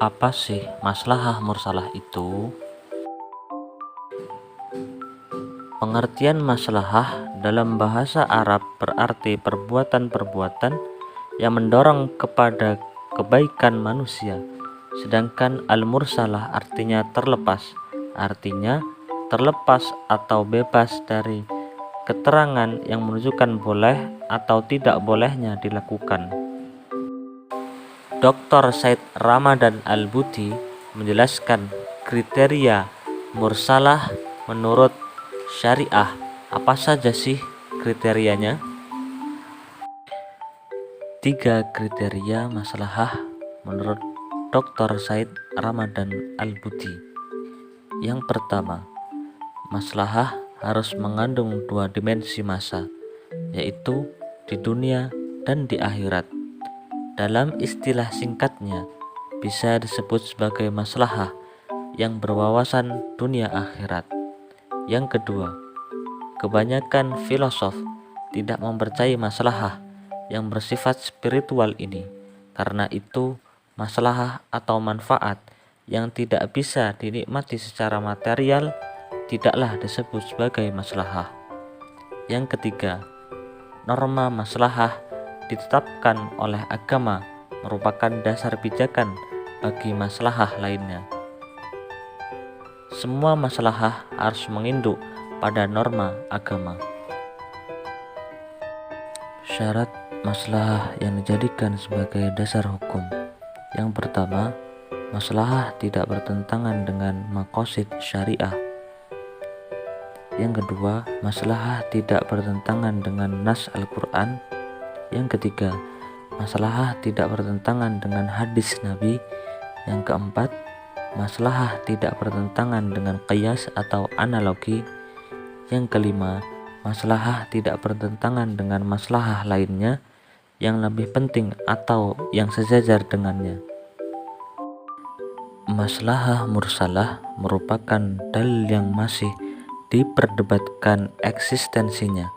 Apa sih maslahah mursalah itu? Pengertian maslahah dalam bahasa Arab berarti perbuatan-perbuatan yang mendorong kepada kebaikan manusia. Sedangkan al-mursalah artinya terlepas atau bebas dari keterangan yang menunjukkan boleh atau tidak bolehnya dilakukan. Dr. Said Ramadan Al-Buti menjelaskan kriteria mursalah menurut syariah. Apa saja sih kriterianya? 3 kriteria maslahah menurut Dr. Said Ramadan Al-Buti. Yang pertama, maslahah harus mengandung 2 dimensi masa, yaitu di dunia dan di akhirat. Dalam istilah singkatnya, bisa disebut sebagai maslahah yang berwawasan dunia akhirat. Yang kedua, kebanyakan filosof tidak mempercayai maslahah yang bersifat spiritual ini. Karena itu, maslahah atau manfaat yang tidak bisa dinikmati secara material tidaklah disebut sebagai maslahah. Yang ketiga, norma maslahah ditetapkan oleh agama merupakan dasar pijakan bagi maslahah lainnya. Semua maslahah harus menginduk pada norma agama. Syarat maslahah yang dijadikan sebagai dasar hukum. Yang pertama, maslahah tidak bertentangan dengan maqasid syariah. Yang kedua, maslahah tidak bertentangan dengan nas Al-Quran. Yang ketiga, maslahah tidak bertentangan dengan hadis Nabi. Yang keempat, maslahah tidak bertentangan dengan qiyas atau analogi. Yang kelima, maslahah tidak bertentangan dengan maslahah lainnya yang lebih penting atau yang sejajar dengannya. Maslahah mursalah merupakan dalil yang masih diperdebatkan eksistensinya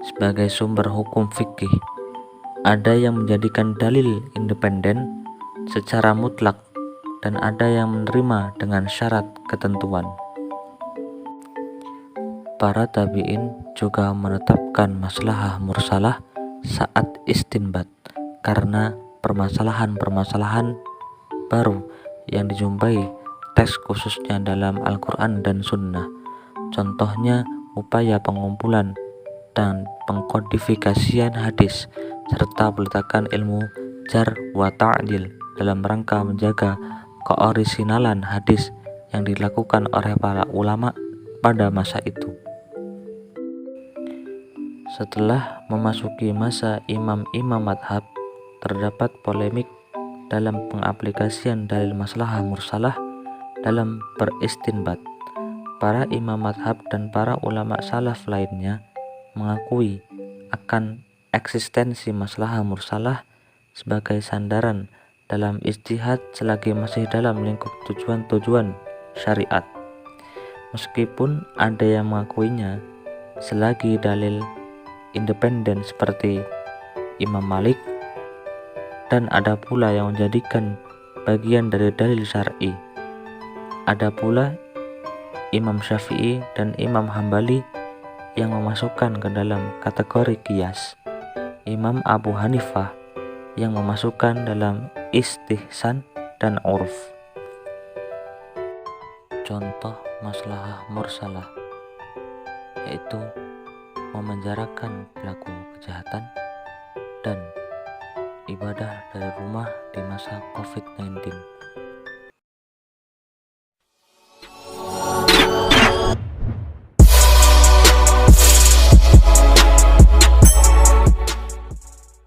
sebagai sumber hukum fikih. Ada yang menjadikan dalil independen secara mutlak dan ada yang menerima dengan syarat ketentuan. Para tabi'in juga menetapkan maslahah mursalah saat istinbat karena permasalahan-permasalahan baru yang dijumpai teks khususnya dalam Al-Quran dan Sunnah. Contohnya upaya pengumpulan dan pengkodifikasian hadis serta peletakan ilmu jar wa ta'dil dalam rangka menjaga keorisinalan hadis yang dilakukan oleh para ulama pada masa itu. Setelah memasuki masa imam-imam madhab, terdapat polemik dalam pengaplikasian dalil maslahah mursalah dalam beristinbat. Para imam madhab dan para ulama salaf lainnya mengakui akan eksistensi maslahah mursalah sebagai sandaran dalam ijtihad selagi masih dalam lingkup tujuan-tujuan syariat. Meskipun ada yang mengakuinya selagi dalil independen seperti Imam Malik, dan ada pula yang menjadikan bagian dari dalil syar'i. Ada pula Imam Syafi'i dan Imam Hambali yang memasukkan ke dalam kategori qiyas. Imam Abu Hanifah yang memasukkan dalam istihsan dan urf. Contoh maslahah mursalah yaitu memenjarakan pelaku kejahatan dan ibadah dari rumah di masa COVID-19.